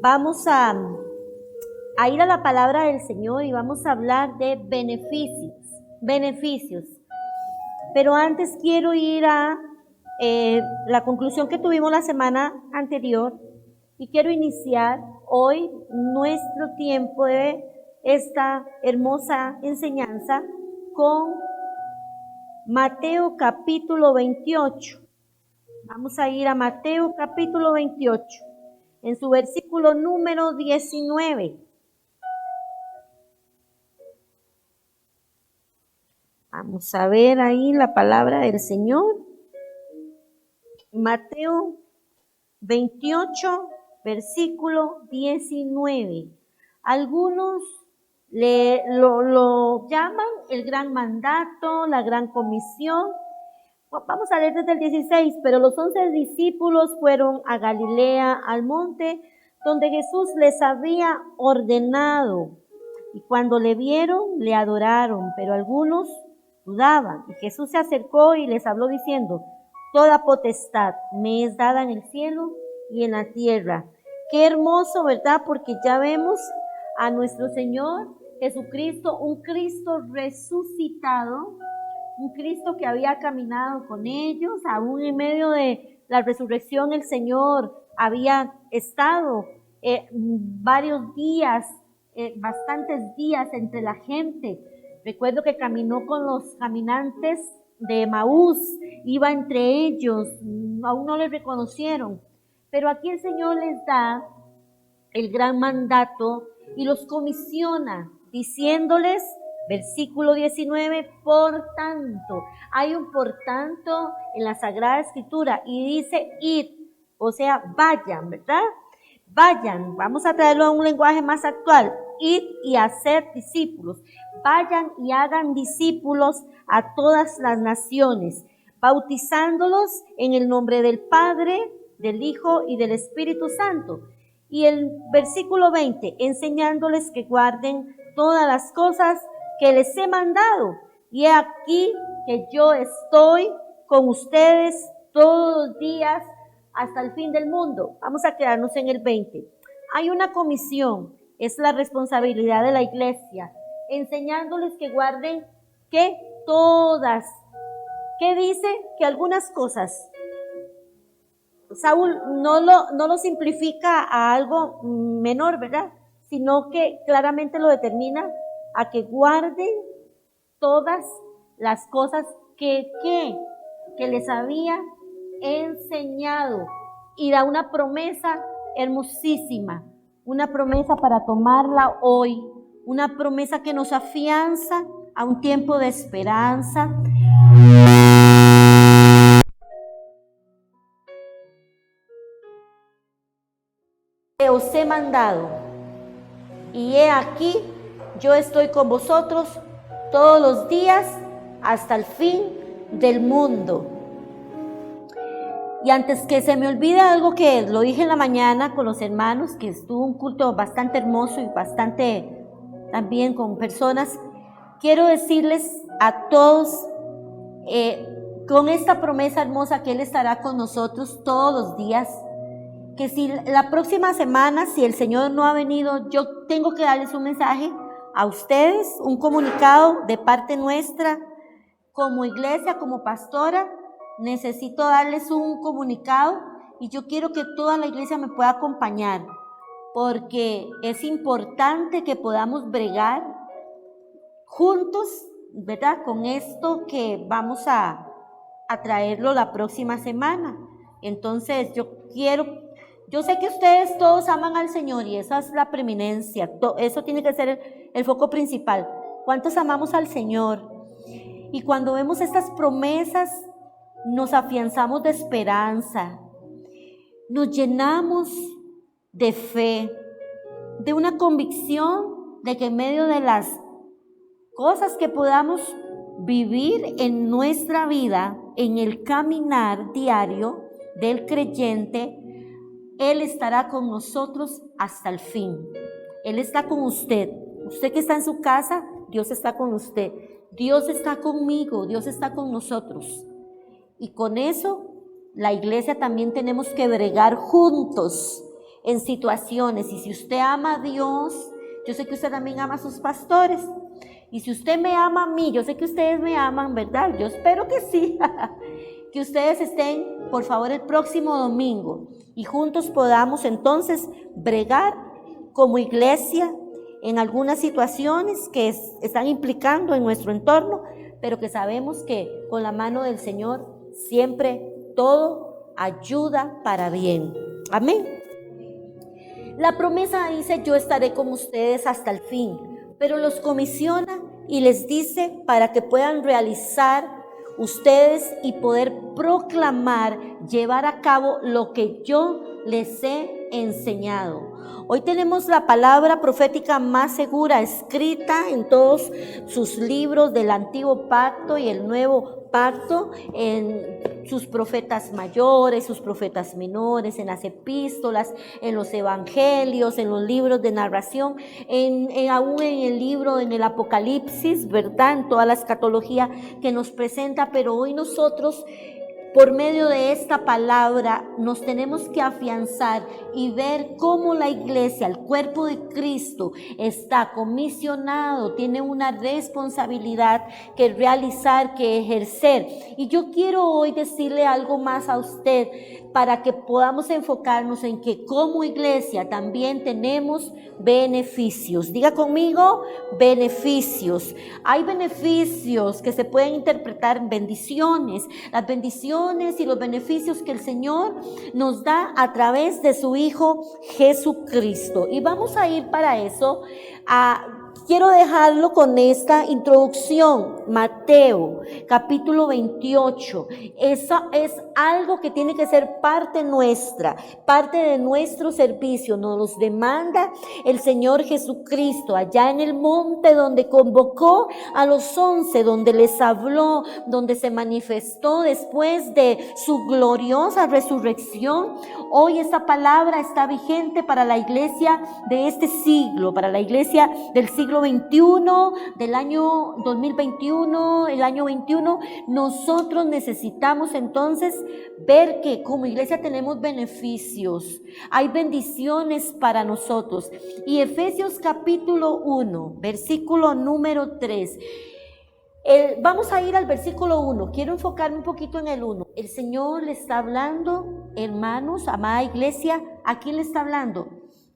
Vamos a ir a la palabra del Señor y vamos a hablar de beneficios. Pero antes quiero ir a la conclusión que tuvimos la semana anterior y quiero iniciar hoy nuestro tiempo de esta hermosa enseñanza con Mateo capítulo 28. Vamos a ir a Mateo capítulo 28, en su versículo número 19. Vamos a ver ahí la palabra del Señor. Mateo 28, versículo 19. Algunos lo llaman el gran mandato, la gran comisión. Vamos a leer desde el 16. Pero los 11 discípulos fueron a Galilea, al monte donde Jesús les había ordenado. Y cuando le vieron, le adoraron, pero algunos dudaban. Y Jesús se acercó y les habló diciendo: toda potestad me es dada en el cielo y en la tierra. Qué hermoso, ¿verdad? Porque ya vemos a nuestro Señor Jesucristo, un Cristo resucitado, un Cristo que había caminado con ellos. Aún en medio de la resurrección, el Señor había estado varios días, bastantes días entre la gente. Recuerdo que caminó con los caminantes de Emaús, iba entre ellos, aún no les reconocieron. Pero aquí el Señor les da el gran mandato y los comisiona, diciéndoles, versículo 19, por tanto. Hay un por tanto en la Sagrada Escritura y dice id, o sea, vayan, ¿verdad? Vayan, vamos a traerlo a un lenguaje más actual. Id y hacer discípulos. Vayan y hagan discípulos a todas las naciones, bautizándolos en el nombre del Padre, del Hijo y del Espíritu Santo. Y el versículo 20, enseñándoles que guarden todas las cosas que les he mandado. Y he aquí que yo estoy con ustedes todos los días hasta el fin del mundo. Vamos a quedarnos en el 20. Hay una comisión, es la responsabilidad de la iglesia, enseñándoles que guarden, ¿qué? Todas. ¿Qué dice? Que algunas cosas. Saúl no lo simplifica a algo menor, ¿verdad? Sino que claramente lo determina a que guarden todas las cosas que les había enseñado. Y da una promesa hermosísima, una promesa para tomarla hoy, una promesa que nos afianza a un tiempo de esperanza. Os he mandado, y he aquí, yo estoy con vosotros todos los días hasta el fin del mundo. Y antes que se me olvide algo que lo dije en la mañana con los hermanos, que estuvo un culto bastante hermoso y bastante también con personas, quiero decirles a todos, con esta promesa hermosa que Él estará con nosotros todos los días, que si la próxima semana, si el Señor no ha venido, yo tengo que darles un mensaje a ustedes, un comunicado de parte nuestra, como iglesia, como pastora. Necesito darles un comunicado y yo quiero que toda la iglesia me pueda acompañar, porque es importante que podamos bregar juntos, ¿verdad? Con esto que vamos a traerlo la próxima semana. Entonces yo sé que ustedes todos aman al Señor y esa es la preeminencia, eso tiene que ser el foco principal. ¿Cuántos amamos al Señor? Y cuando vemos estas promesas, nos afianzamos de esperanza, nos llenamos de fe, de una convicción de que en medio de las cosas que podamos vivir en nuestra vida, en el caminar diario del creyente, Él estará con nosotros hasta el fin. Él está con usted. Usted que está en su casa, Dios está con usted. Dios está conmigo, Dios está con nosotros. Y con eso, la iglesia también tenemos que bregar juntos en situaciones. Y si usted ama a Dios, yo sé que usted también ama a sus pastores. Y si usted me ama a mí, yo sé que ustedes me aman, ¿verdad? Yo espero que sí. Que ustedes estén, por favor, el próximo domingo y juntos podamos entonces bregar como iglesia en algunas situaciones que están implicando en nuestro entorno, pero que sabemos que con la mano del Señor siempre todo ayuda para bien. Amén. La promesa dice: yo estaré con ustedes hasta el fin, pero los comisiona y les dice para que puedan realizar ustedes y poder proclamar, llevar a cabo lo que yo les he enseñado. Hoy tenemos la palabra profética más segura escrita en todos sus libros del Antiguo Pacto y el Nuevo Pacto, en sus profetas mayores, sus profetas menores, en las epístolas, en los evangelios, en los libros de narración, aún en el libro, en el Apocalipsis, ¿verdad? En toda la escatología que nos presenta, pero hoy nosotros, por medio de esta palabra, nos tenemos que afianzar y ver cómo la iglesia, el cuerpo de Cristo, está comisionado, tiene una responsabilidad que realizar, que ejercer. Y yo quiero hoy decirle algo más a usted para que podamos enfocarnos en que como iglesia también tenemos beneficios. Diga conmigo, beneficios. Hay beneficios que se pueden interpretar en bendiciones. Las bendiciones y los beneficios que el Señor nos da a través de su Hijo Jesucristo. Y vamos a ir para eso quiero dejarlo con esta introducción. Mateo capítulo 28. Eso es algo que tiene que ser parte nuestra, parte de nuestro servicio. Nos los demanda el Señor Jesucristo allá en el monte donde convocó a los 11, donde les habló, donde se manifestó después de su gloriosa resurrección. Hoy esta palabra está vigente para la iglesia de este siglo, para la iglesia del siglo XXI, del año 2021, el año 21. Nosotros necesitamos entonces ver que como iglesia tenemos beneficios, hay bendiciones para nosotros. Y Efesios capítulo 1, versículo número 3. Vamos a ir al versículo 1. Quiero enfocarme un poquito en el 1. El Señor le está hablando, hermanos, amada iglesia. ¿A quién le está hablando?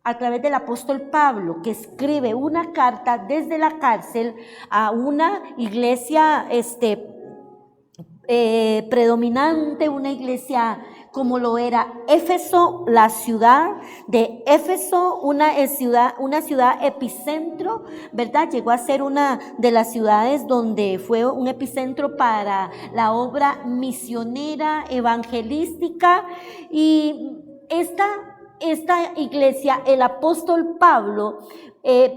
A través del apóstol Pablo, que escribe una carta desde la cárcel a una iglesia predominante, una iglesia como lo era Éfeso, la ciudad de Éfeso, una ciudad epicentro, ¿verdad? Llegó a ser una de las ciudades donde fue un epicentro para la obra misionera, evangelística. Y esta iglesia, el apóstol Pablo,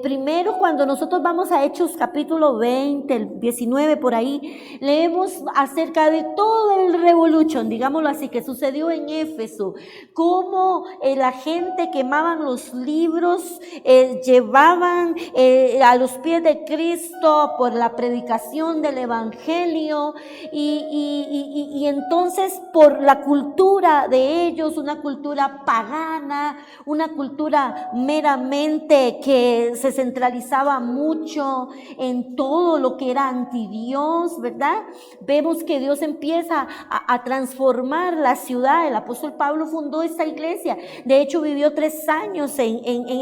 primero cuando nosotros vamos a Hechos capítulo 20, el 19 por ahí, leemos acerca de todo el revolution, digámoslo así, que sucedió en Éfeso, cómo la gente quemaban los libros, llevaban a los pies de Cristo por la predicación del evangelio y entonces por la cultura de ellos, una cultura pagana, una cultura meramente que se centralizaba mucho en todo lo que era antidios, ¿verdad? Vemos que Dios empieza a transformar la ciudad. El apóstol Pablo fundó esta iglesia. De hecho, vivió 3 años en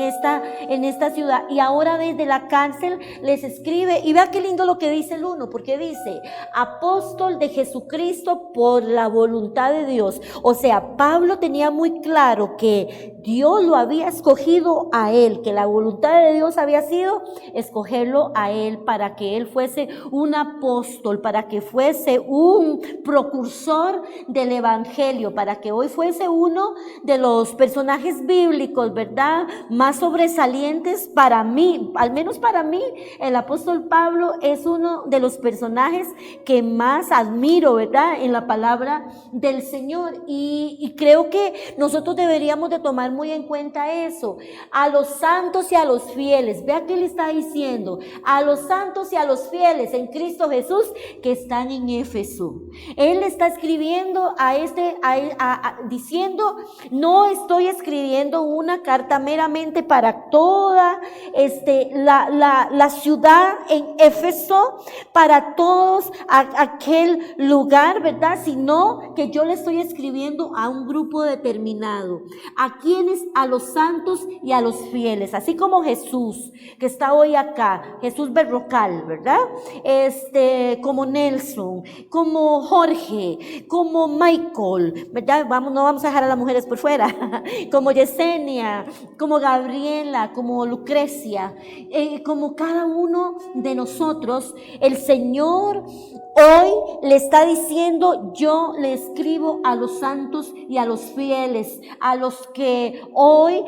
esta ciudad. Y ahora desde la cárcel les escribe. Y vea qué lindo lo que dice el 1, porque dice: apóstol de Jesucristo por la voluntad de Dios. O sea, Pablo tenía muy claro que Dios lo había escogido a él, que la voluntad de Dios había sido escogerlo a él para que él fuese un apóstol, para que fuese un precursor del evangelio, para que hoy fuese uno de los personajes bíblicos, ¿verdad?, más sobresalientes para mí. Al menos para mí, el apóstol Pablo es uno de los personajes que más admiro, ¿verdad?, en la palabra del Señor. Y creo que nosotros deberíamos de tomar muy en cuenta eso. A los santos y a los fieles. Vea que Él está diciendo, a los santos y a los fieles en Cristo Jesús que están en Éfeso. Él está escribiendo diciendo, no estoy escribiendo una carta meramente para toda la ciudad en Éfeso, para todos aquel lugar, ¿verdad? Sino que yo le estoy escribiendo a un grupo determinado. ¿A quiénes? A los santos y a los fieles, así como Jesús, que está hoy acá, Jesús Berrocal, ¿verdad? Como Nelson, como Jorge, como Michael, ¿verdad? No vamos a dejar a las mujeres por fuera, como Yesenia, como Gabriela, como Lucrecia, como cada uno de nosotros. El Señor hoy le está diciendo, yo le escribo a los santos y a los fieles, a los que hoy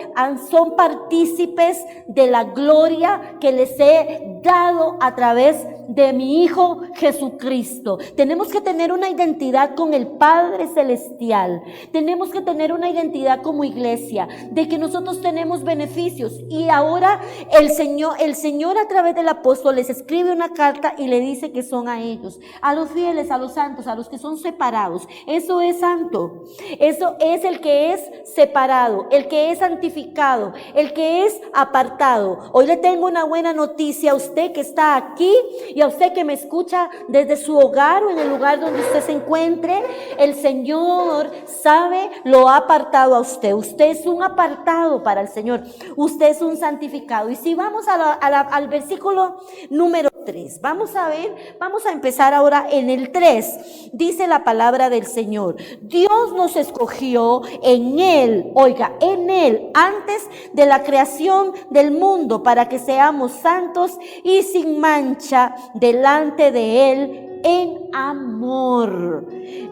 son partícipes de la gloria que les he dado a través de mi Hijo Jesucristo. Tenemos que tener una identidad con el Padre Celestial. Tenemos que tener una identidad como iglesia, de que nosotros tenemos beneficios. Y ahora el Señor a través del apóstol les escribe una carta y le dice que son a ellos, a los fieles, a los santos, a los que son separados. Eso es santo. Eso es el que es separado, el que es santificado, el que es apartado. Hoy le tengo una buena noticia a usted que está aquí y a usted que me escucha desde su hogar o en el lugar donde usted se encuentre. El Señor sabe, lo ha apartado a usted. Usted es un apartado para el Señor. Usted es un santificado. Y si vamos al versículo número 3, vamos a empezar ahora en el 3. Dice la palabra del Señor: Dios nos escogió en Él, oiga, en Él, antes de la creación del mundo, para que seamos santos y sin mancha delante de Él en amor.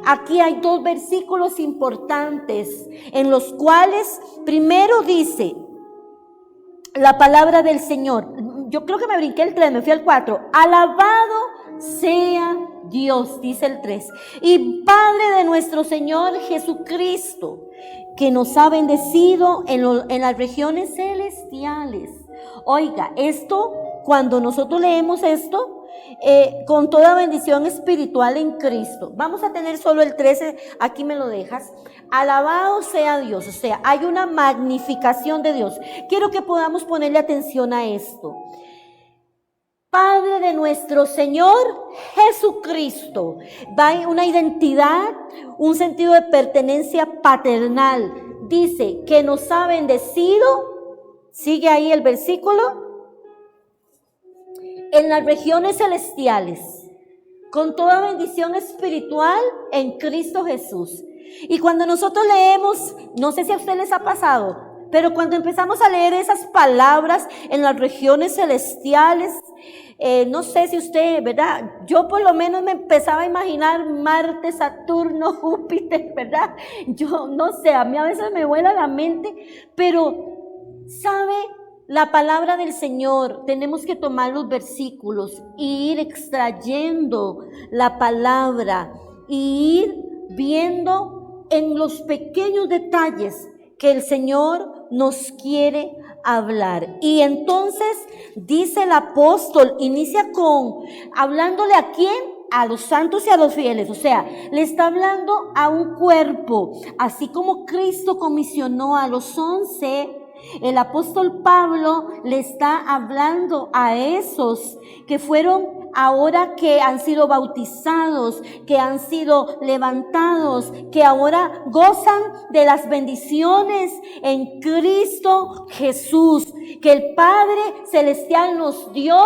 Aquí hay dos versículos importantes en los cuales primero dice la palabra del Señor. Yo creo que me brinqué el 3, me fui al 4. Alabado sea Dios, dice el 3, y Padre de nuestro Señor Jesucristo, que nos ha bendecido en las regiones celestiales. Oiga, esto, cuando nosotros leemos esto, con toda bendición espiritual en Cristo. Vamos a tener solo el 13, aquí me lo dejas. Alabado sea Dios, o sea, hay una magnificación de Dios. Quiero que podamos ponerle atención a esto. Padre de nuestro Señor Jesucristo. Da una identidad, un sentido de pertenencia paternal. Dice que nos ha bendecido, sigue ahí el versículo, en las regiones celestiales, con toda bendición espiritual en Cristo Jesús. Y cuando nosotros leemos, no sé si a ustedes les ha pasado, pero cuando empezamos a leer esas palabras en las regiones celestiales, no sé si usted, ¿verdad? Yo por lo menos me empezaba a imaginar Marte, Saturno, Júpiter, ¿verdad? Yo no sé, a mí a veces me vuela la mente, pero ¿sabe? La palabra del Señor, tenemos que tomar los versículos e ir extrayendo la palabra y ir viendo en los pequeños detalles que el Señor nos quiere hablar. Y entonces dice el apóstol, inicia hablándole ¿a quién? A los santos y a los fieles, o sea, le está hablando a un cuerpo, así como Cristo comisionó a los 11. El apóstol Pablo le está hablando a esos que fueron ahora, que han sido bautizados, que han sido levantados, que ahora gozan de las bendiciones en Cristo Jesús, que el Padre Celestial nos dio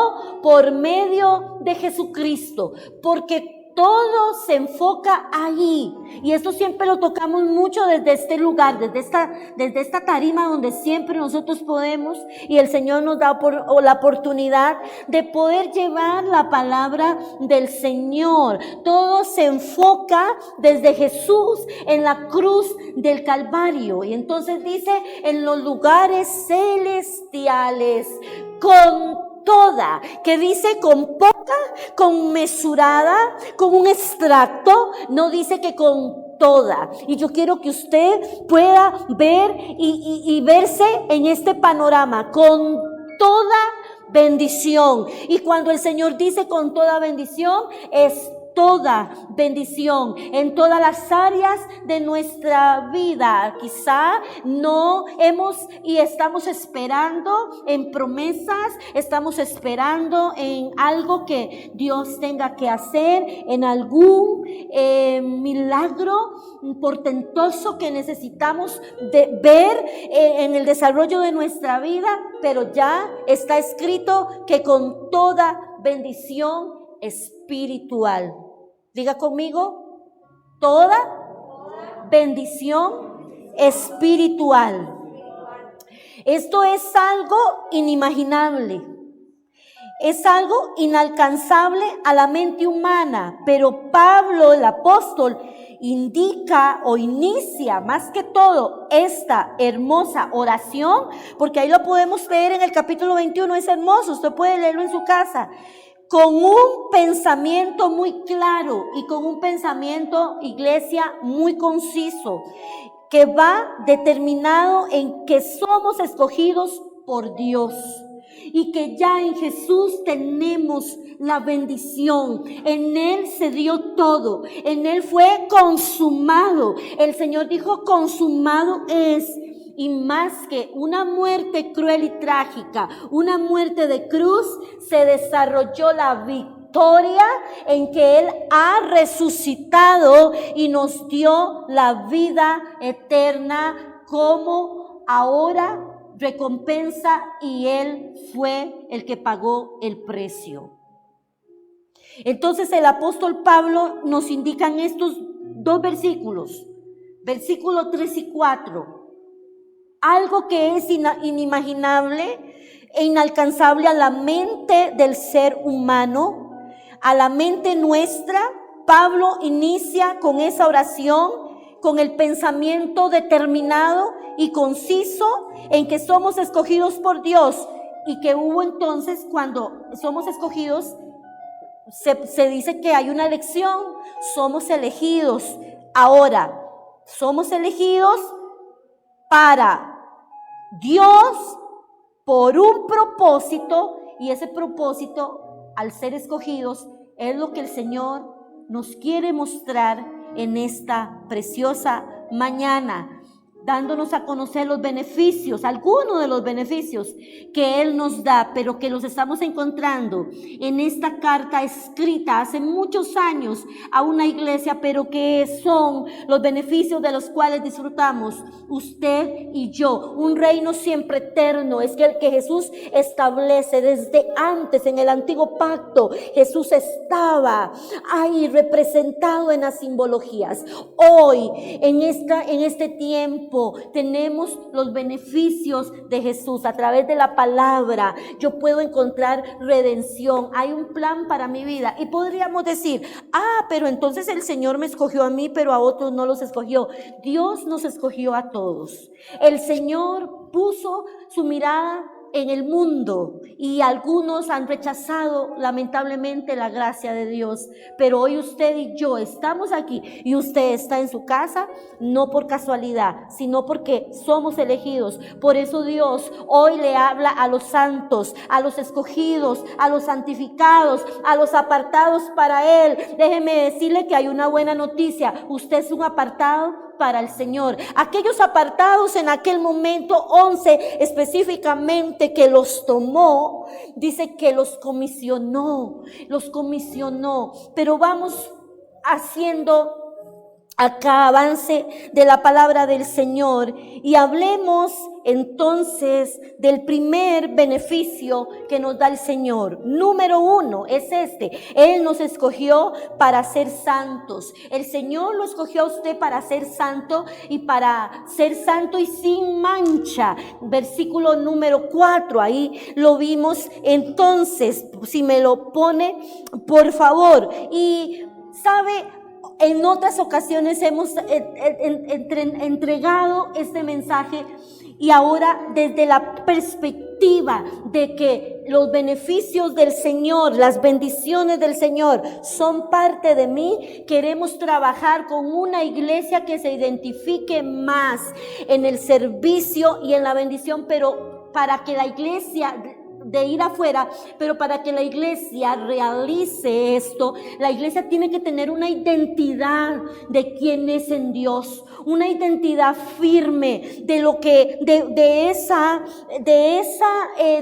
por medio de Jesucristo, porque todo se enfoca ahí. Y esto siempre lo tocamos mucho desde este lugar, desde esta tarima donde siempre nosotros podemos, y el Señor nos da la oportunidad de poder llevar la palabra del Señor. Todo se enfoca desde Jesús en la cruz del Calvario. Y entonces dice, en los lugares celestiales, con toda, que dice con poca, con mesurada, con un extracto, no dice que con toda. Y yo quiero que usted pueda ver y verse en este panorama, con toda bendición. Y cuando el Señor dice con toda bendición, es toda bendición en todas las áreas de nuestra vida. Quizá no hemos y estamos esperando en promesas, estamos esperando en algo que Dios tenga que hacer, en algún milagro portentoso que necesitamos de ver en el desarrollo de nuestra vida, pero ya está escrito que con toda bendición espiritual. Diga conmigo, toda bendición espiritual. Esto es algo inimaginable, es algo inalcanzable a la mente humana, pero Pablo, el apóstol, indica o inicia más que todo esta hermosa oración, porque ahí lo podemos leer en el capítulo 21, es hermoso, usted puede leerlo en su casa, con un pensamiento muy claro y con un pensamiento, iglesia, muy conciso, que va determinado en que somos escogidos por Dios y que ya en Jesús tenemos la bendición. En Él se dio todo, en Él fue consumado. El Señor dijo, consumado es. Y más que una muerte cruel y trágica, una muerte de cruz, se desarrolló la victoria en que Él ha resucitado y nos dio la vida eterna como ahora recompensa, y Él fue el que pagó el precio. Entonces el apóstol Pablo nos indica en estos dos versículos, versículos 3 y 4, algo que es inimaginable e inalcanzable a la mente del ser humano, a la mente nuestra. Pablo inicia con esa oración, con el pensamiento determinado y conciso en que somos escogidos por Dios, y que hubo entonces, cuando somos escogidos, se dice que hay una elección, somos elegidos. Ahora, somos elegidos para Dios por un propósito, y ese propósito, al ser escogidos, es lo que el Señor nos quiere mostrar en esta preciosa mañana, dándonos a conocer los beneficios, algunos de los beneficios que Él nos da, pero que los estamos encontrando en esta carta escrita hace muchos años a una iglesia, pero que son los beneficios de los cuales disfrutamos usted y yo. Un reino siempre eterno es el que Jesús establece desde antes. En el antiguo pacto Jesús estaba ahí representado en las simbologías. Hoy, en este tiempo, tenemos los beneficios de Jesús a través de la palabra. Yo puedo encontrar redención. Hay un plan para mi vida. Y podríamos decir, pero entonces el Señor me escogió a mí, pero a otros no los escogió. Dios nos escogió a todos. El Señor puso su mirada en el mundo y algunos han rechazado lamentablemente la gracia de Dios, pero hoy usted y yo estamos aquí, y usted está en su casa no por casualidad, sino porque somos elegidos. Por eso Dios hoy le habla a los santos, a los escogidos, a los santificados, a los apartados para Él. Déjeme decirle que hay una buena noticia: usted es un apartado para el Señor. Aquellos apartados en aquel momento, 11 específicamente, que los tomó, dice que los comisionó, pero vamos haciendo acá avance de la palabra del Señor y hablemos entonces del primer beneficio que nos da el Señor. Número 1 es Él nos escogió para ser santos. El Señor lo escogió a usted para ser santo y sin mancha. Versículo número 4, ahí lo vimos. Entonces, si me lo pone, por favor. Y sabe, en otras ocasiones hemos entregado este mensaje, y ahora desde la perspectiva de que los beneficios del Señor, las bendiciones del Señor son parte de mí, queremos trabajar con una iglesia que se identifique más en el servicio y en la bendición, pero para que la iglesia de ir afuera, pero para que la iglesia realice esto, la iglesia tiene que tener una identidad de quién es en Dios, una identidad firme de lo que, de esa,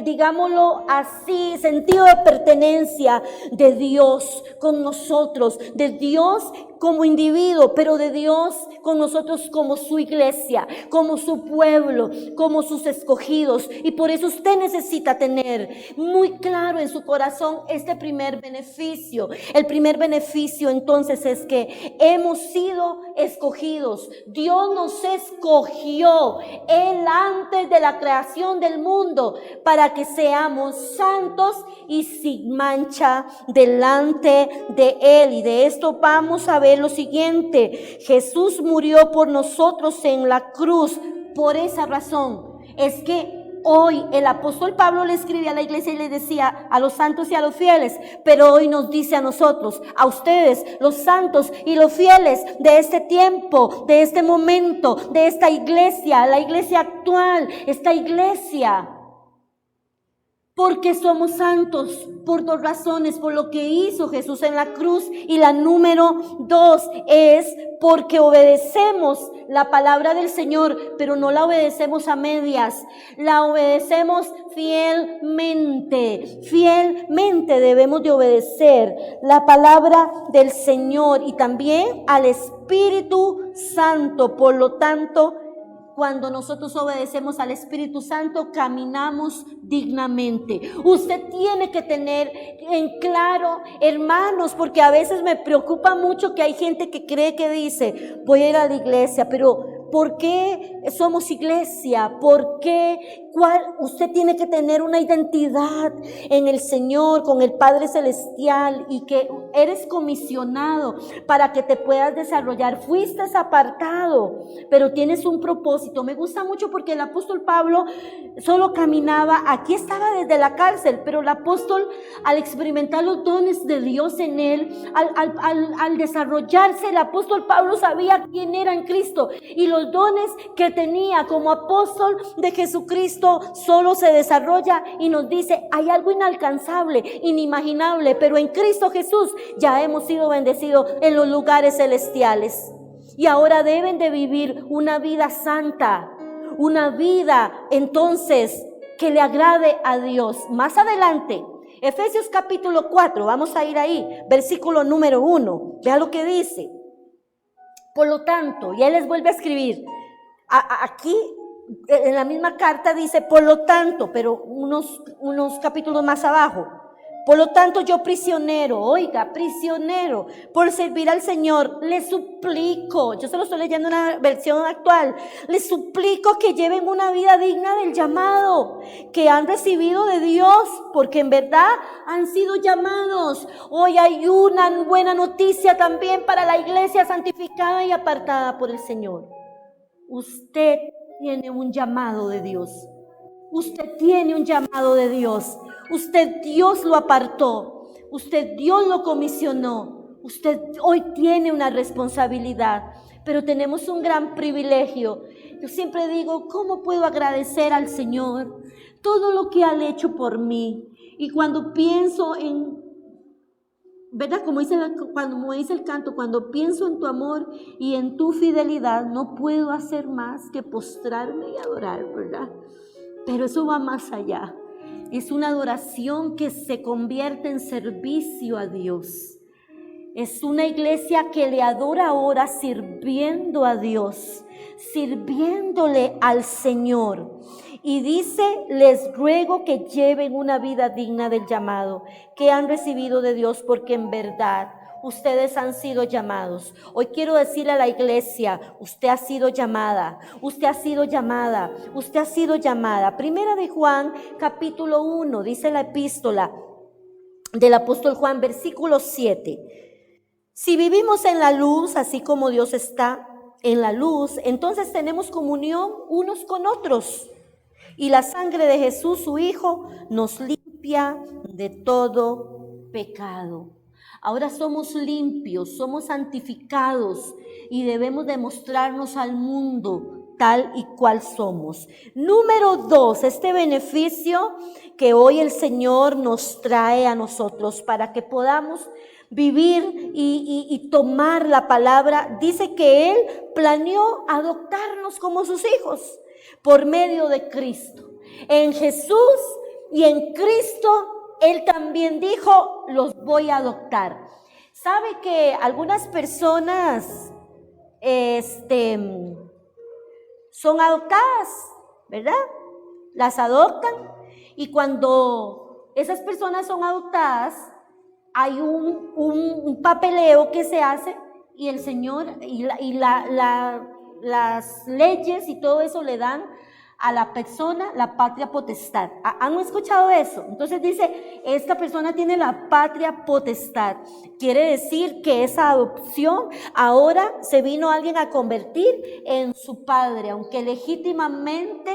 digámoslo así, sentido de pertenencia de Dios con nosotros, de Dios como individuo, pero de Dios con nosotros como su iglesia, como su pueblo, como sus escogidos. Y por eso usted necesita tener muy claro en su corazón este primer beneficio. El primer beneficio entonces es que hemos sido escogidos. Dios nos escogió Él antes de la creación del mundo para que seamos santos y sin mancha delante de Él. Y de esto vamos a ver lo siguiente: Jesús murió por nosotros en la cruz. Por esa razón es que hoy el apóstol Pablo le escribía a la iglesia y le decía a los santos y a los fieles, pero hoy nos dice a nosotros, a ustedes, los santos y los fieles de este tiempo, de este momento, de esta iglesia, la iglesia actual, esta iglesia. Porque somos santos por dos razones: por lo que hizo Jesús en la cruz, y la número 2 es porque obedecemos la palabra del Señor, pero no la obedecemos a medias, la obedecemos fielmente. Fielmente debemos de obedecer la palabra del Señor y también al Espíritu Santo. Por lo tanto, cuando nosotros obedecemos al Espíritu Santo, caminamos dignamente. Usted tiene que tener en claro, hermanos, porque a veces me preocupa mucho que hay gente que cree que dice, voy a ir a la iglesia, pero ¿por qué somos iglesia? ¿Por qué? Usted tiene que tener una identidad en el Señor, con el Padre Celestial, y que eres comisionado para que te puedas desarrollar. Fuiste apartado, pero tienes un propósito. Me gusta mucho porque el apóstol Pablo solo caminaba, aquí estaba desde la cárcel, pero el apóstol, al experimentar los dones de Dios en él, al desarrollarse, el apóstol Pablo sabía quién era en Cristo, y los dones que tenía como apóstol de Jesucristo solo se desarrolla, y nos dice, hay algo inalcanzable, inimaginable, pero en Cristo Jesús ya hemos sido bendecidos en los lugares celestiales. Y ahora deben de vivir una vida santa, una vida entonces que le agrade a Dios. Más adelante, Efesios capítulo 4, vamos a ir ahí, versículo número 1, vea lo que dice. Por lo tanto, y él les vuelve a escribir, aquí en la misma carta dice, por lo tanto, pero unos capítulos más abajo, por lo tanto yo prisionero, oiga, prisionero, por servir al Señor, le suplico, yo se lo estoy leyendo en una versión actual, le suplico que lleven una vida digna del llamado que han recibido de Dios, porque en verdad han sido llamados. Hoy hay una buena noticia también para la iglesia santificada y apartada por el Señor. Usted tiene un llamado de Dios. Usted tiene un llamado de Dios. Usted, Dios lo apartó. Usted, Dios lo comisionó. Usted hoy tiene una responsabilidad, pero tenemos un gran privilegio. Yo siempre digo, ¿cómo puedo agradecer al Señor todo lo que ha hecho por mí? Y cuando pienso en, ¿verdad? Como dice el canto, cuando pienso en tu amor y en tu fidelidad, no puedo hacer más que postrarme y adorar, ¿verdad? Pero eso va más allá. Es una adoración que se convierte en servicio a Dios. Es una iglesia que le adora ahora sirviendo a Dios, sirviéndole al Señor. Y dice, les ruego que lleven una vida digna del llamado que han recibido de Dios, porque en verdad ustedes han sido llamados. Hoy quiero decirle a la iglesia, usted ha sido llamada, usted ha sido llamada, usted ha sido llamada. Primera de Juan, capítulo 1, dice la epístola del apóstol Juan, versículo 7. Si vivimos en la luz, así como Dios está en la luz, entonces tenemos comunión unos con otros. Y la sangre de Jesús, su Hijo, nos limpia de todo pecado. Ahora somos limpios, somos santificados y debemos demostrarnos al mundo tal y cual somos. Número 2, este beneficio que hoy el Señor nos trae a nosotros para que podamos vivir y tomar la palabra, dice que Él planeó adoptarnos como sus hijos por medio de Cristo. En Jesús y en Cristo, Él también dijo, los voy a adoptar. ¿Sabe que algunas personas son adoptadas, verdad? Las adoptan y cuando esas personas son adoptadas, hay un papeleo que se hace y el Señor las leyes y todo eso le dan a la persona la patria potestad. ¿Han escuchado eso? Entonces dice, esta persona tiene la patria potestad. Quiere decir que esa adopción ahora se vino alguien a convertir en su padre, aunque legítimamente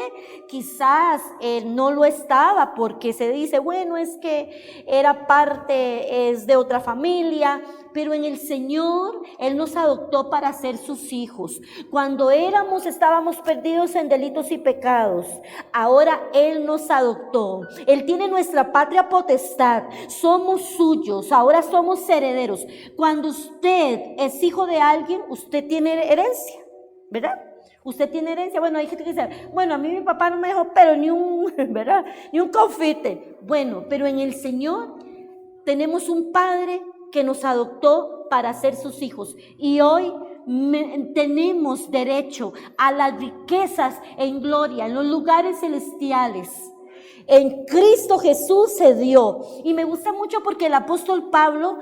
quizás no lo estaba, porque se dice, bueno, es que era parte, es de otra familia, pero en el Señor Él nos adoptó para ser sus hijos. Cuando estábamos perdidos en delitos y pecados, ahora Él nos adoptó. Él tiene nuestra patria potestad, somos suyos, ahora somos herederos. Cuando usted es hijo de alguien, usted tiene herencia, ¿verdad? Usted tiene herencia. Bueno, hay gente que dice, bueno, a mí mi papá no me dejó, pero ¿verdad? Ni un confite. Bueno, pero en el Señor tenemos un Padre que nos adoptó para ser sus hijos. Y hoy tenemos derecho a las riquezas en gloria, en los lugares celestiales. En Cristo Jesús se dio. Y me gusta mucho porque el apóstol Pablo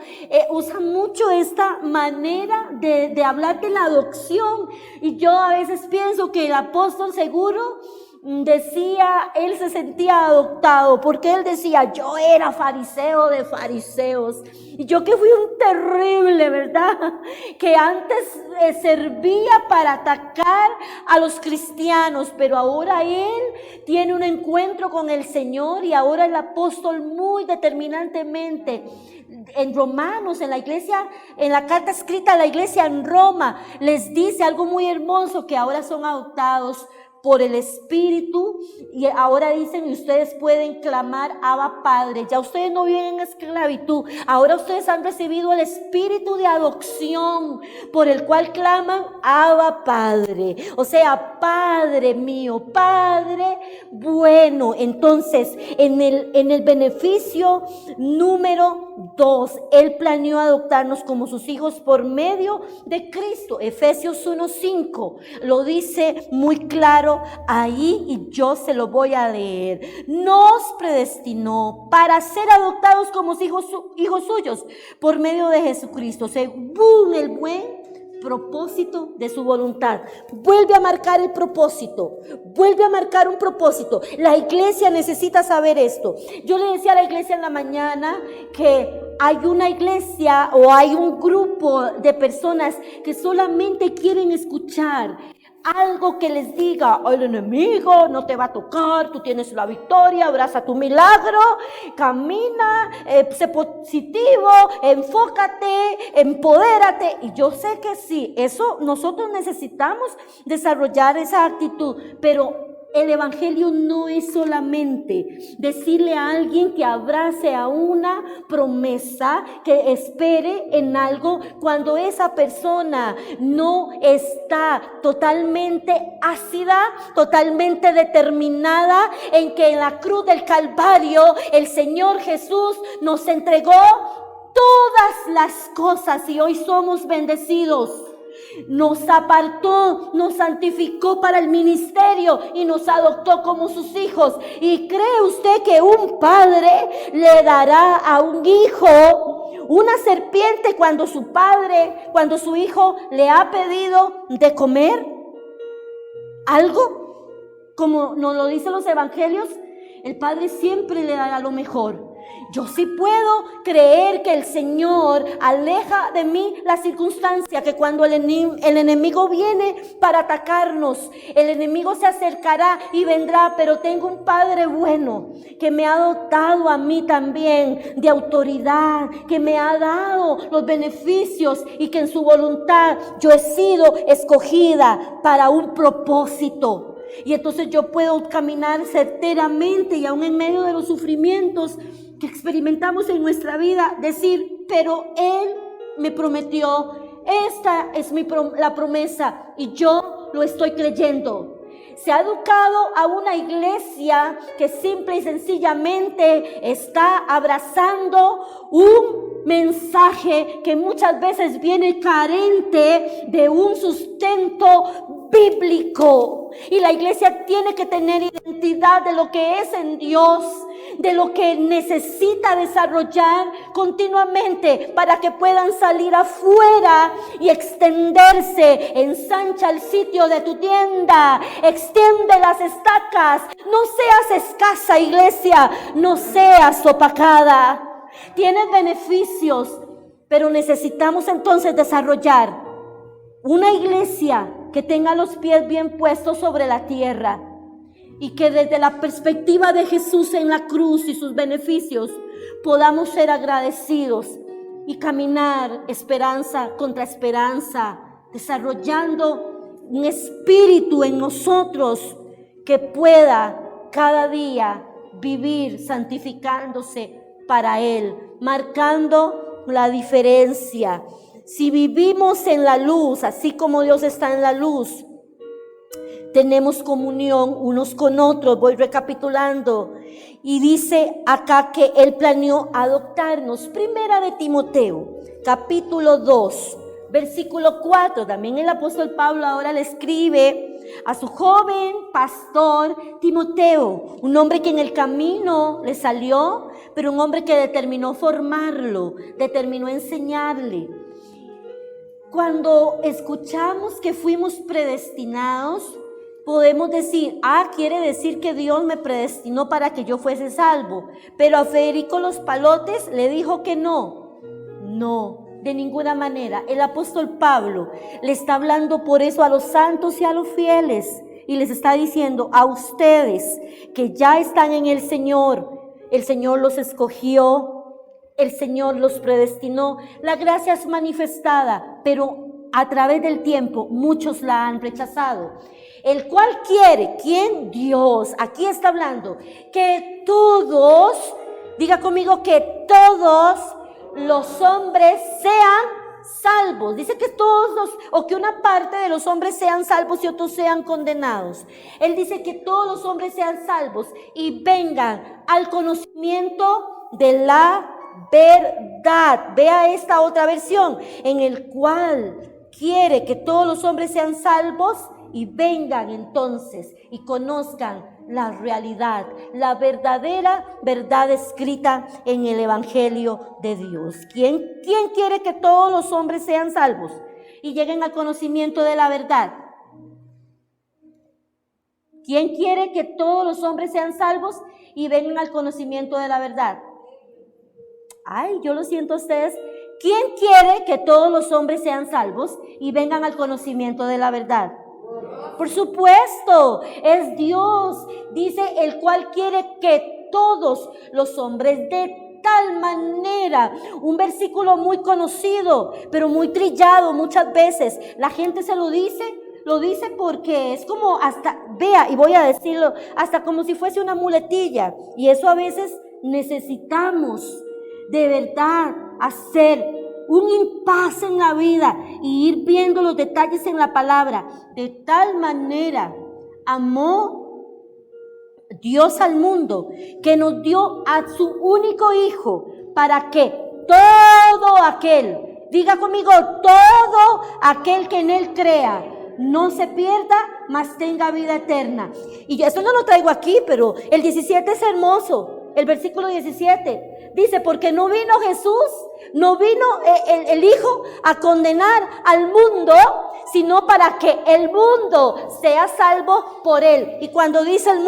usa mucho esta manera de hablar de la adopción. Y yo a veces pienso que el apóstol seguro decía, él se sentía adoptado, porque él decía, yo era fariseo de fariseos, y yo que fui un terrible, ¿verdad? Que antes servía para atacar a los cristianos, pero ahora él tiene un encuentro con el Señor, y ahora el apóstol muy determinantemente en Romanos, en la iglesia, en la carta escrita a la iglesia en Roma, les dice algo muy hermoso, que ahora son adoptados por el Espíritu, y ahora dicen, y ustedes pueden clamar, Abba Padre. Ya ustedes no viven en esclavitud, ahora ustedes han recibido el Espíritu de adopción, por el cual claman, Abba Padre. O sea, Padre mío, Padre bueno. Entonces, en el beneficio número 2, Él planeó adoptarnos como sus hijos por medio de Cristo. Efesios 1:5 lo dice muy claro ahí, y yo se lo voy a leer. Nos predestinó para ser adoptados como hijos suyos por medio de Jesucristo, según el buen propósito de su voluntad. Vuelve a marcar el propósito, vuelve a marcar un propósito. La iglesia necesita saber esto. Yo le decía a la iglesia en la mañana que hay una iglesia o hay un grupo de personas que solamente quieren escuchar algo que les diga, el enemigo no te va a tocar, tú tienes la victoria, abraza tu milagro, camina, sé positivo, enfócate, empodérate. Y yo sé que sí, eso nosotros necesitamos desarrollar esa actitud, pero el evangelio no es solamente decirle a alguien que abrace a una promesa, que espere en algo, cuando esa persona no está totalmente ácida, totalmente determinada en que en la cruz del Calvario el Señor Jesús nos entregó todas las cosas y hoy somos bendecidos. Nos apartó, nos santificó para el ministerio y nos adoptó como sus hijos. ¿Y cree usted que un padre le dará a un hijo una serpiente cuando su hijo le ha pedido de comer algo? Como nos lo dicen los evangelios, el padre siempre le dará lo mejor. Yo sí puedo creer que el Señor aleja de mí la circunstancia, que cuando el enemigo viene para atacarnos, el enemigo se acercará y vendrá, pero tengo un Padre bueno que me ha dotado a mí también de autoridad, que me ha dado los beneficios y que en su voluntad yo he sido escogida para un propósito. Y entonces yo puedo caminar certeramente y aún en medio de los sufrimientos que experimentamos en nuestra vida, decir, pero Él me prometió, esta es la promesa y yo lo estoy creyendo. Se ha educado a una iglesia que simple y sencillamente está abrazando un mensaje que muchas veces viene carente de un sustento bíblico. Y la iglesia tiene que tener identidad de lo que es en Dios, de lo que necesita desarrollar continuamente para que puedan salir afuera y extenderse. Ensancha el sitio de tu tienda, extiende las estacas. No seas escasa, iglesia, no seas opacada. Tienes beneficios, pero necesitamos entonces desarrollar una iglesia que tenga los pies bien puestos sobre la tierra y que desde la perspectiva de Jesús en la cruz y sus beneficios podamos ser agradecidos y caminar esperanza contra esperanza, desarrollando un espíritu en nosotros que pueda cada día vivir santificándose para Él, marcando la diferencia. Si vivimos en la luz, así como Dios está en la luz, tenemos comunión unos con otros. Voy recapitulando. Y dice acá que Él planeó adoptarnos. Primera de Timoteo, capítulo 2, versículo 4. También el apóstol Pablo ahora le escribe a su joven pastor Timoteo, un hombre que en el camino le salió, pero un hombre que determinó formarlo, determinó enseñarle. Cuando escuchamos que fuimos predestinados, podemos decir, quiere decir que Dios me predestinó para que yo fuese salvo. Pero a Federico Los Palotes le dijo que no, de ninguna manera. El apóstol Pablo le está hablando por eso a los santos y a los fieles. Y les está diciendo a ustedes que ya están en el Señor los escogió. El Señor los predestinó. La gracia es manifestada, pero a través del tiempo muchos la han rechazado. El cual quiere, ¿quién? Dios. Aquí está hablando que todos, diga conmigo, que todos los hombres sean salvos. Dice que o que una parte de los hombres sean salvos y otros sean condenados. Él dice que todos los hombres sean salvos y vengan al conocimiento de la verdad. Vea esta otra versión, en el cual quiere que todos los hombres sean salvos y vengan entonces y conozcan la realidad, la verdadera verdad escrita en el Evangelio de Dios. ¿Quién quiere que todos los hombres sean salvos y lleguen al conocimiento de la verdad? ¿Quién quiere que todos los hombres sean salvos y vengan al conocimiento de la verdad? Yo lo siento a ustedes. ¿Quién quiere que todos los hombres sean salvos y vengan al conocimiento de la verdad? Por supuesto, es Dios. Dice el cual quiere que todos los hombres, de tal manera, un versículo muy conocido, pero muy trillado muchas veces. La gente se lo dice porque es como y voy a decirlo, hasta como si fuese una muletilla. Y eso a veces necesitamos de verdad hacer un impasse en la vida y ir viendo los detalles en la palabra. De tal manera amó Dios al mundo que nos dio a su único hijo para que todo aquel, diga conmigo, todo aquel que en él crea no se pierda, mas tenga vida eterna. Y esto no lo traigo aquí, pero el 17 es hermoso. El versículo 17 dice, porque no vino Jesús, no vino el Hijo a condenar al mundo, sino para que el mundo sea salvo por él. Y cuando dice el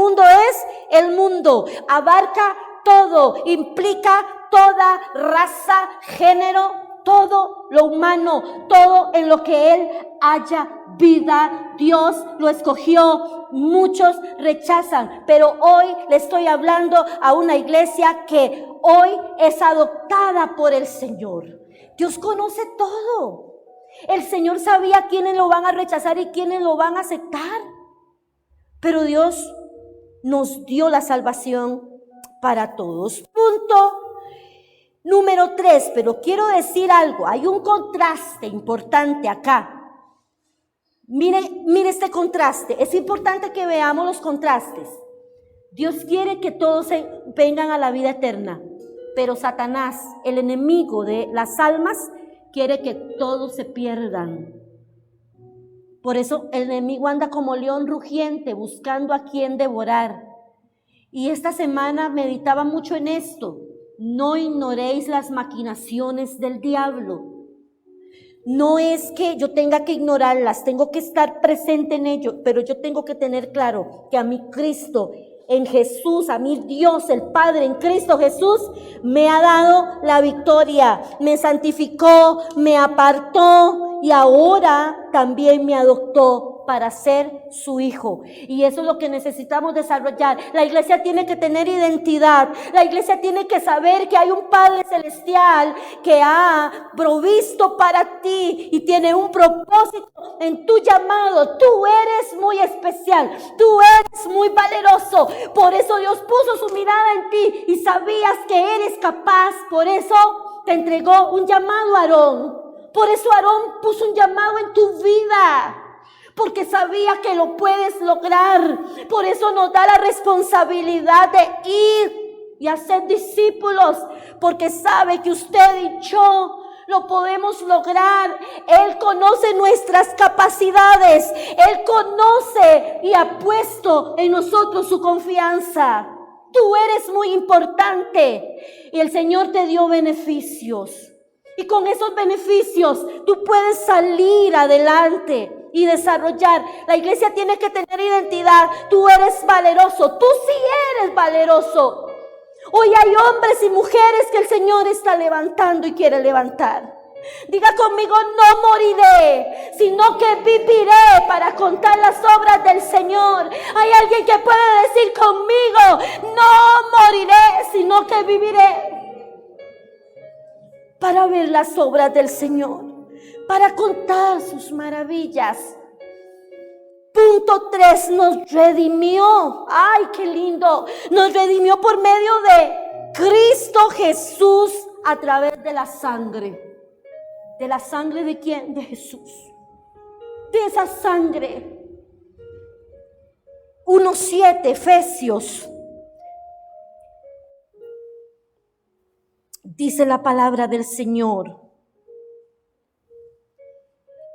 mundo, abarca todo, implica toda raza, género, todo lo humano, todo en lo que Él haya vida. Dios lo escogió, muchos rechazan, pero hoy le estoy hablando a una iglesia que hoy es adoptada por el Señor. Dios conoce todo. El Señor sabía quiénes lo van a rechazar y quiénes lo van a aceptar, pero Dios nos dio la salvación para todos. Punto número 3, pero quiero decir algo, hay un contraste importante acá. Mire este contraste, es importante que veamos los contrastes. Dios quiere que todos vengan a la vida eterna, pero Satanás, el enemigo de las almas, quiere que todos se pierdan. Por eso el enemigo anda como león rugiente buscando a quien devorar. Y esta semana meditaba mucho en esto. No ignoréis las maquinaciones del diablo. No es que yo tenga que ignorarlas, tengo que estar presente en ello, pero yo tengo que tener claro que a mi Cristo, en Jesús, a mi Dios, el Padre, en Cristo Jesús, me ha dado la victoria, me santificó, me apartó y ahora también me adoptó para ser su hijo. Y eso es lo que necesitamos desarrollar. La iglesia tiene que tener identidad. La iglesia tiene que saber que hay un Padre celestial que ha provisto para ti y tiene un propósito en tu llamado. Tú eres muy especial. Tú eres muy valeroso. Por eso Dios puso su mirada en ti y sabías que eres capaz. Por eso te entregó un llamado a Aarón. Por eso Aarón puso un llamado en tu vida. Porque sabía que lo puedes lograr. Por eso nos da la responsabilidad de ir y hacer discípulos. Porque sabe que usted y yo lo podemos lograr. Él conoce nuestras capacidades. Él conoce y ha puesto en nosotros su confianza. Tú eres muy importante. Y el Señor te dio beneficios. Y con esos beneficios tú puedes salir adelante y desarrollar. La iglesia tiene que tener identidad. Tú eres valeroso. Tú sí eres valeroso. Hoy hay hombres y mujeres que el Señor está levantando y quiere levantar. Diga conmigo, no moriré, sino que viviré para contar las obras del Señor. Hay alguien que puede decir conmigo, no moriré, sino que viviré para ver las obras del Señor, para contar sus maravillas. Punto 3, nos redimió. ¡Ay, qué lindo! Nos redimió por medio de Cristo Jesús a través de la sangre. ¿De la sangre de quién? De Jesús. De esa sangre. 1:7, Efesios. Dice la palabra del Señor.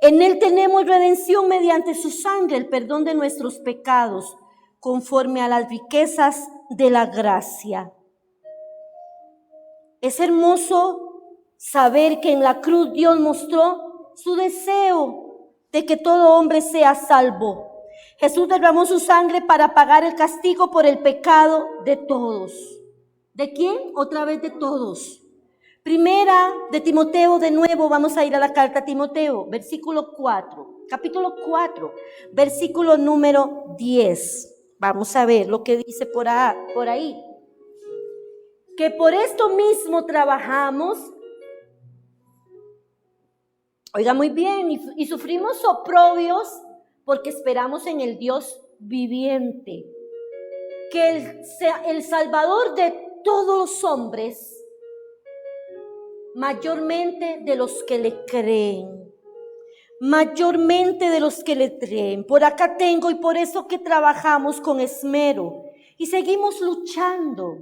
En Él tenemos redención mediante su sangre, el perdón de nuestros pecados, conforme a las riquezas de la gracia. Es hermoso saber que en la cruz Dios mostró su deseo de que todo hombre sea salvo. Jesús derramó su sangre para pagar el castigo por el pecado de todos. ¿De quién? Otra vez de todos. Primera de Timoteo, de nuevo vamos a ir a la carta a Timoteo, capítulo 4, versículo número 10. Vamos a ver lo que dice por ahí. Que por esto mismo trabajamos, oiga muy bien, y sufrimos oprobios porque esperamos en el Dios viviente, que Él sea el Salvador de todos los hombres, mayormente de los que le creen. Mayormente de los que le creen. Por acá tengo, y por eso que trabajamos con esmero y seguimos luchando.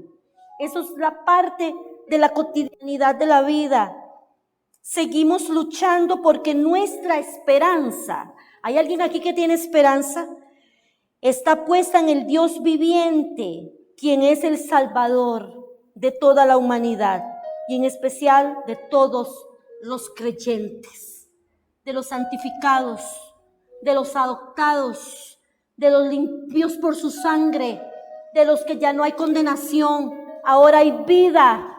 Eso es la parte de la cotidianidad de la vida. Seguimos luchando porque nuestra esperanza, ¿hay alguien aquí que tiene esperanza? Está puesta en el Dios viviente, quien es el Salvador de toda la humanidad. Y en especial de todos los creyentes, de los santificados, de los adoptados, de los limpios por su sangre, de los que ya no hay condenación. ahora hay vida.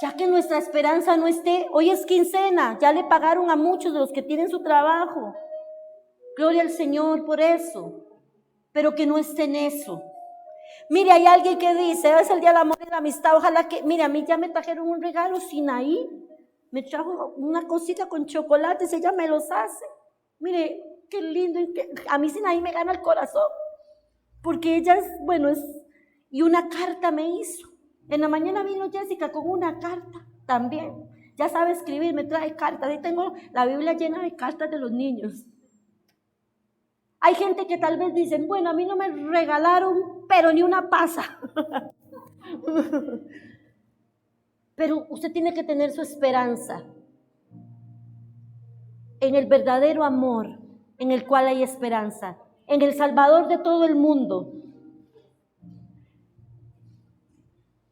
Ya que nuestra esperanza no esté, hoy es quincena, ya le pagaron a muchos de los que tienen su trabajo. Gloria al Señor por eso, pero que no esté en eso. Mire, hay alguien que dice, es el día del amor y la amistad, ojalá que, mire, a mí ya me trajeron un regalo, Sinaí, me trajo una cosita con chocolates, ella me los hace. Mire, qué lindo, a mí Sinaí me gana el corazón, porque ella es, bueno, y una carta me hizo. En la mañana vino Jessica con una carta también. Ya sabe escribir, me trae cartas. Ahí tengo la Biblia llena de cartas de los niños. Hay gente que tal vez dicen, bueno, a mí no me regalaron, pero ni una pasa. Pero usted tiene que tener su esperanza en el verdadero amor, en el cual hay esperanza, en el Salvador de todo el mundo.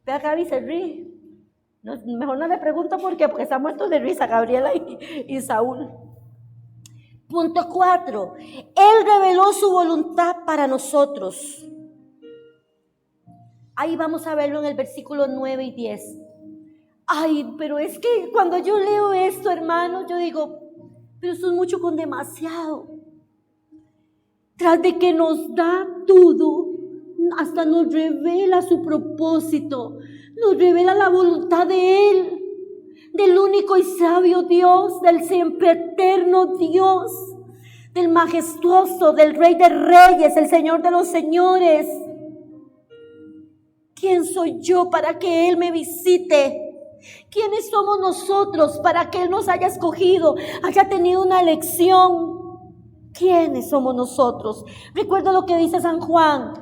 Vea, Gaby se ríe. No, mejor no le pregunto por qué, porque están muertos de risa Gabriela y Saúl. Punto 4. Él reveló su voluntad para nosotros. Ahí vamos a verlo en el versículo 9 y 10. Ay, pero es que cuando yo leo esto, hermanos, yo digo, pero eso es mucho con demasiado. Tras de que nos da todo, hasta nos revela su propósito, nos revela la voluntad de Él, del único y sabio Dios, del siempre eterno Dios, del majestuoso, del Rey de Reyes, el Señor de los Señores. ¿Quién soy yo para que Él me visite? ¿Quiénes somos nosotros para que Él nos haya escogido, haya tenido una elección? ¿Quiénes somos nosotros? Recuerda lo que dice San Juan.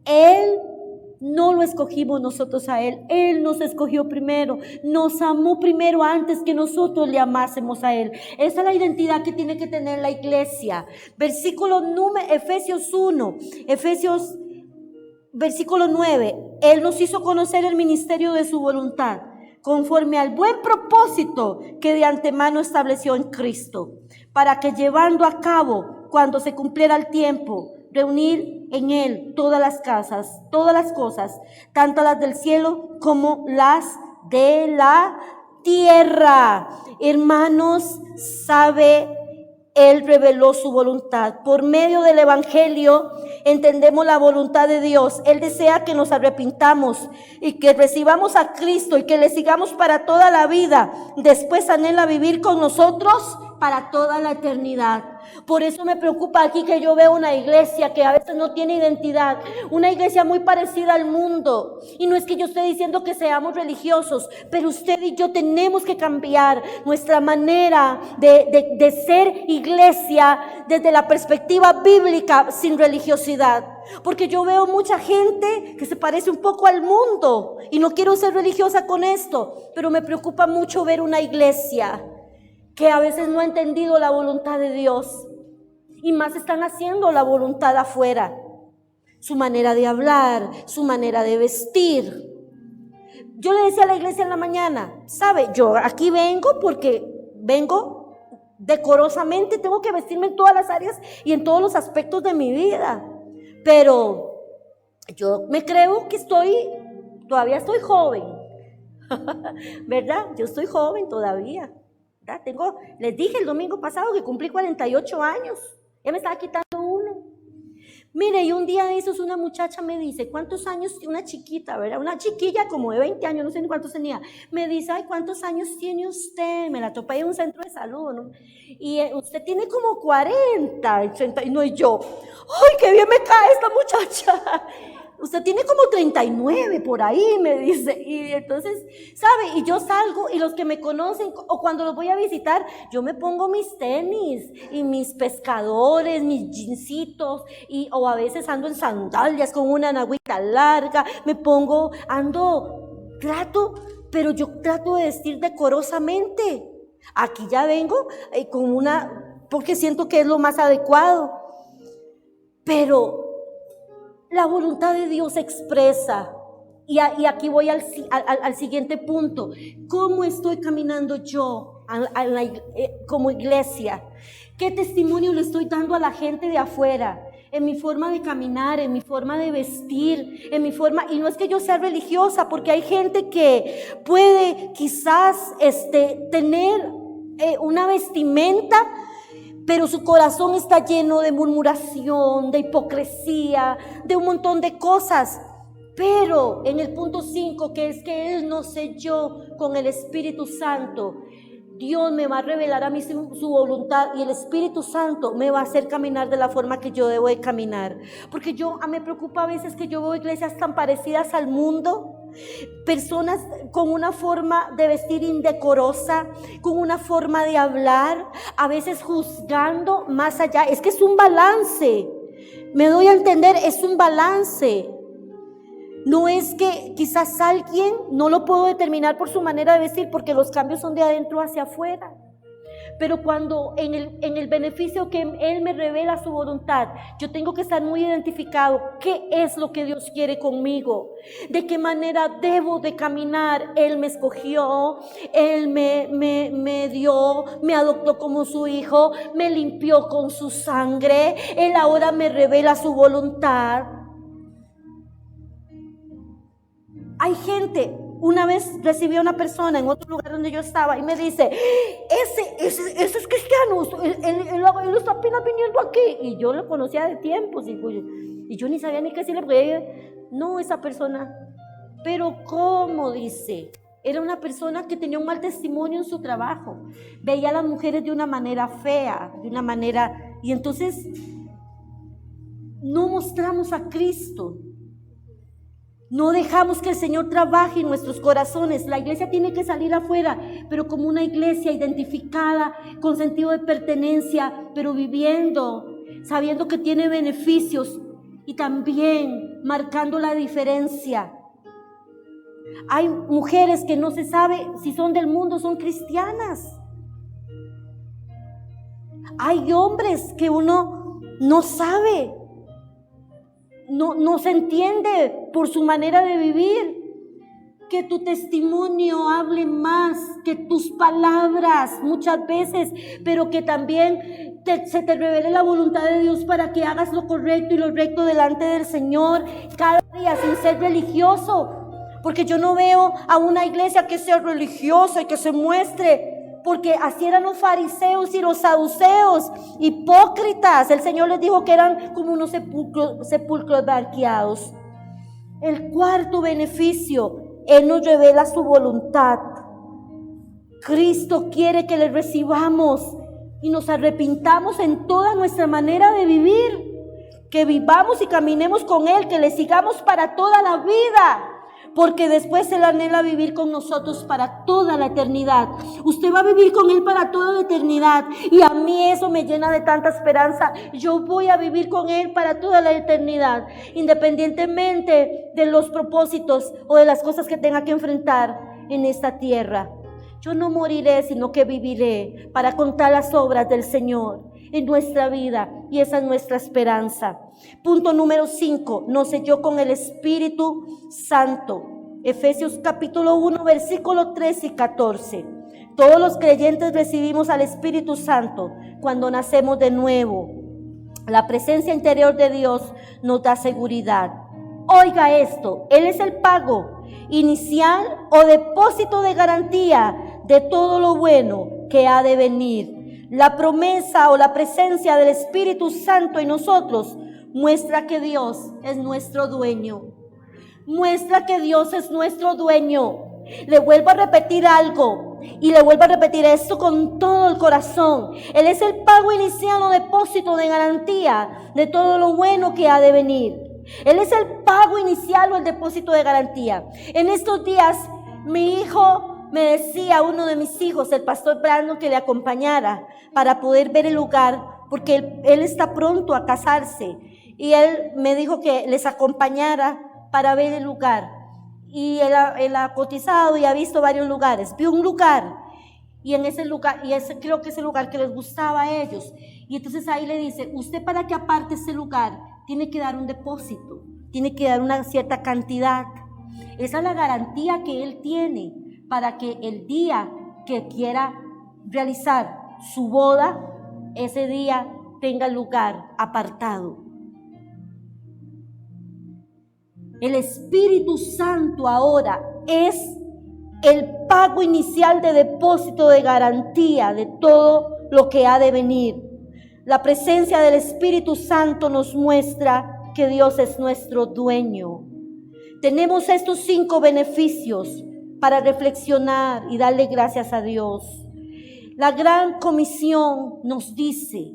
Él no lo escogimos nosotros a Él. Él nos escogió primero. Nos amó primero antes que nosotros le amásemos a Él. Esa es la identidad que tiene que tener la iglesia. Efesios 1, versículo 9. Él nos hizo conocer el ministerio de su voluntad, conforme al buen propósito que de antemano estableció en Cristo, para que llevando a cabo, cuando se cumpliera el tiempo, reunir en Él todas las cosas, tanto las del cielo como las de la tierra. Hermanos, Él reveló su voluntad. Por medio del Evangelio entendemos la voluntad de Dios. Él desea que nos arrepintamos y que recibamos a Cristo y que le sigamos para toda la vida. Después anhela vivir con nosotros para toda la eternidad. Por eso me preocupa aquí que yo veo una iglesia que a veces no tiene identidad, una iglesia muy parecida al mundo. Y no es que yo esté diciendo que seamos religiosos, pero usted y yo tenemos que cambiar nuestra manera de ser iglesia desde la perspectiva bíblica, sin religiosidad. Porque yo veo mucha gente que se parece un poco al mundo, y no quiero ser religiosa con esto, pero me preocupa mucho ver una iglesia que a veces no ha entendido la voluntad de Dios, y más están haciendo la voluntad afuera, su manera de hablar, su manera de vestir. Yo le decía a la iglesia en la mañana, ¿sabe? Yo aquí vengo porque vengo decorosamente, tengo que vestirme en todas las áreas y en todos los aspectos de mi vida, pero yo me creo que todavía estoy joven, ¿verdad? Yo estoy joven todavía. Les dije el domingo pasado que cumplí 48 años. Ya me estaba quitando uno. Mire, y un día de esos una muchacha me dice, ¿cuántos años? Una chiquita, ¿verdad? Una chiquilla como de 20 años, no sé ni cuántos tenía. Me dice, ay, ¿cuántos años tiene usted? Me la topé en un centro de salud, ¿no? Y usted tiene como 40, 30, y no, y yo, ay, qué bien me cae esta muchacha. Usted tiene como 39 por ahí, me dice. Y entonces, ¿sabe? Y yo salgo y los que me conocen, o cuando los voy a visitar, yo me pongo mis tenis y mis pescadores, mis jeansitos, o a veces ando en sandalias con una nagüita larga, pero yo trato de vestir decorosamente. Aquí ya vengo porque siento que es lo más adecuado. Pero la voluntad de Dios se expresa. Y aquí voy al siguiente punto. ¿Cómo estoy caminando yo como iglesia? ¿Qué testimonio le estoy dando a la gente de afuera? en mi forma de caminar, en mi forma de vestir, en mi forma, y no es que yo sea religiosa, porque hay gente que puede quizás tener una vestimenta, pero su corazón está lleno de murmuración, de hipocresía, de un montón de cosas. Pero en el punto 5, que es que Él nos selló con el Espíritu Santo, Dios me va a revelar a mí su voluntad, y el Espíritu Santo me va a hacer caminar de la forma que yo debo de caminar. Porque me preocupa a veces que yo veo iglesias tan parecidas al mundo, personas con una forma de vestir indecorosa, con una forma de hablar, a veces juzgando más allá. Es que es un balance, me doy a entender, es un balance. No es que quizás alguien no lo puedo determinar por su manera de vestir, porque los cambios son de adentro hacia afuera. Pero cuando en el beneficio que Él me revela su voluntad, yo tengo que estar muy identificado qué es lo que Dios quiere conmigo, de qué manera debo de caminar. Él me escogió, Él me dio, me adoptó como su hijo, me limpió con su sangre, Él ahora me revela su voluntad. Hay gente, una vez recibí a una persona en otro lugar donde yo estaba y me dice, ese es cristiano, él está apenas viniendo aquí. Y yo lo conocía de tiempos y yo ni sabía ni qué decirle, porque no, esa persona. Pero ¿cómo dice? Era una persona que tenía un mal testimonio en su trabajo, veía a las mujeres de una manera fea, de una manera, y entonces no mostramos a Cristo. No dejamos que el Señor trabaje en nuestros corazones. La iglesia tiene que salir afuera, pero como una iglesia identificada, con sentido de pertenencia, pero viviendo, sabiendo que tiene beneficios y también marcando la diferencia. Hay mujeres que no se sabe si son del mundo, son cristianas. Hay hombres que uno no sabe, no se entiende por su manera de vivir. Que tu testimonio hable más que tus palabras muchas veces, pero que también se te revele la voluntad de Dios para que hagas lo correcto y lo recto delante del Señor cada día, sin ser religioso. Porque yo no veo a una iglesia que sea religiosa y que se muestre, porque así eran los fariseos y los saduceos, hipócritas. El Señor les dijo que eran como unos sepulcros blanqueados. El cuarto beneficio, Él nos revela su voluntad. Cristo quiere que le recibamos y nos arrepintamos en toda nuestra manera de vivir, que vivamos y caminemos con Él, que le sigamos para toda la vida, porque después Él anhela vivir con nosotros para toda la eternidad. Usted va a vivir con Él para toda la eternidad, y a mí eso me llena de tanta esperanza. Yo voy a vivir con Él para toda la eternidad, independientemente de los propósitos o de las cosas que tenga que enfrentar en esta tierra. Yo no moriré, sino que viviré para contar las obras del Señor en nuestra vida, y esa es nuestra esperanza. Punto número 5, nos selló con el Espíritu Santo. Efesios capítulo 1, versículo 13 y 14. Todos los creyentes recibimos al Espíritu Santo cuando nacemos de nuevo. La presencia interior de Dios nos da seguridad. Oiga esto, Él es el pago inicial o depósito de garantía de todo lo bueno que ha de venir. La promesa o la presencia del Espíritu Santo en nosotros muestra que Dios es nuestro dueño. Muestra que Dios es nuestro dueño. Le vuelvo a repetir algo, y le vuelvo a repetir esto con todo el corazón. Él es el pago inicial o depósito de garantía de todo lo bueno que ha de venir. Él es el pago inicial o el depósito de garantía. En estos días, mi hijo me decía, uno de mis hijos, el pastor Brandon, que le acompañara para poder ver el lugar, porque él está pronto a casarse, y él me dijo que les acompañara para ver el lugar. Y él ha cotizado y ha visto varios lugares. Vio un lugar, y en ese lugar, y ese creo que es el lugar que les gustaba a ellos, y entonces ahí le dice, usted, para que aparte ese lugar, tiene que dar un depósito, tiene que dar una cierta cantidad. Esa es la garantía que él tiene para que el día que quiera realizar su boda, ese día tenga lugar apartado. El Espíritu Santo ahora es el pago inicial de depósito de garantía de todo lo que ha de venir. La presencia del Espíritu Santo nos muestra que Dios es nuestro dueño. Tenemos estos 5 beneficios para reflexionar y darle gracias a Dios. La gran comisión nos dice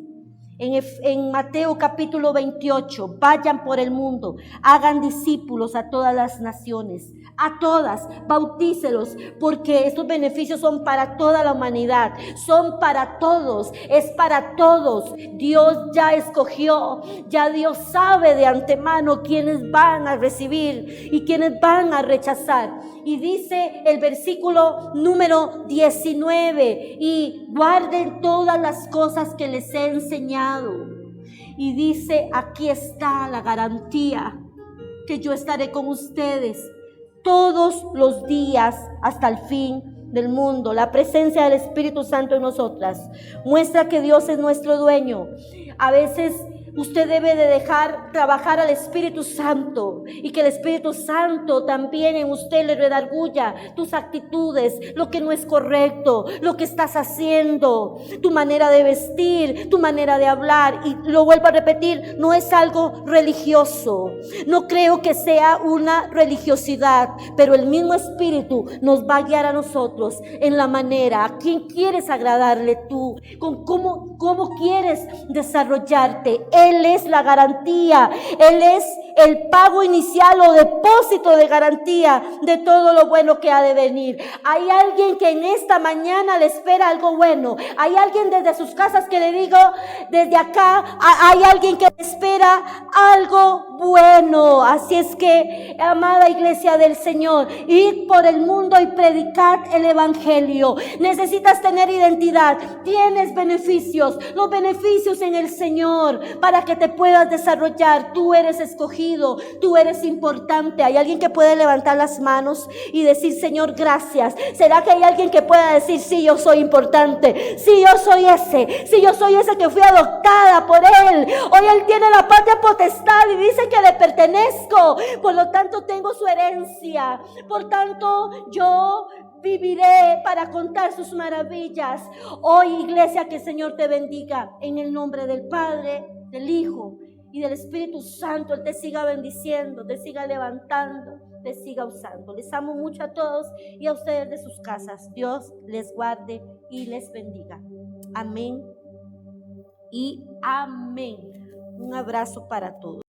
en Mateo capítulo 28, vayan por el mundo, hagan discípulos a todas las naciones, a todas, bautícelos, porque estos beneficios son para toda la humanidad, son para todos, es para todos. Dios ya escogió, ya Dios sabe de antemano quiénes van a recibir y quiénes van a rechazar. Y dice el versículo número 19, y guarden todas las cosas que les he enseñado. Y dice, aquí está la garantía, que yo estaré con ustedes todos los días hasta el fin del mundo. La presencia del Espíritu Santo en nosotras muestra que Dios es nuestro dueño. A veces usted debe de dejar trabajar al Espíritu Santo y que el Espíritu Santo también en usted le redarguya tus actitudes, lo que no es correcto, lo que estás haciendo, tu manera de vestir, tu manera de hablar. Y lo vuelvo a repetir, no es algo religioso, no creo que sea una religiosidad, pero el mismo Espíritu nos va a guiar a nosotros en la manera, a quién quieres agradarle tú, con cómo quieres desarrollarte. Él es la garantía, Él es el pago inicial o depósito de garantía de todo lo bueno que ha de venir. Hay alguien que en esta mañana le espera algo bueno. Hay alguien desde sus casas que le digo, desde acá, hay alguien que le espera algo bueno. Así es que, amada iglesia del Señor, id por el mundo y predicad el evangelio. Necesitas tener identidad, tienes beneficios, los beneficios en el Señor para que te puedas desarrollar. Tú eres escogido, tú eres importante. Hay alguien que puede levantar las manos y decir, Señor, gracias. ¿Será que hay alguien que pueda decir, sí, yo soy importante, sí, yo soy ese que fui adoptada por Él? Hoy Él tiene la patria potestad y dice que le pertenezco, por lo tanto tengo su herencia, por tanto yo viviré para contar sus maravillas. Hoy, iglesia, que el Señor te bendiga en el nombre del Padre, del Hijo y del Espíritu Santo. Él te siga bendiciendo, te siga levantando, te siga usando. Les amo mucho a todos y a ustedes de sus casas. Dios les guarde y les bendiga. Amén y amén. Un abrazo para todos.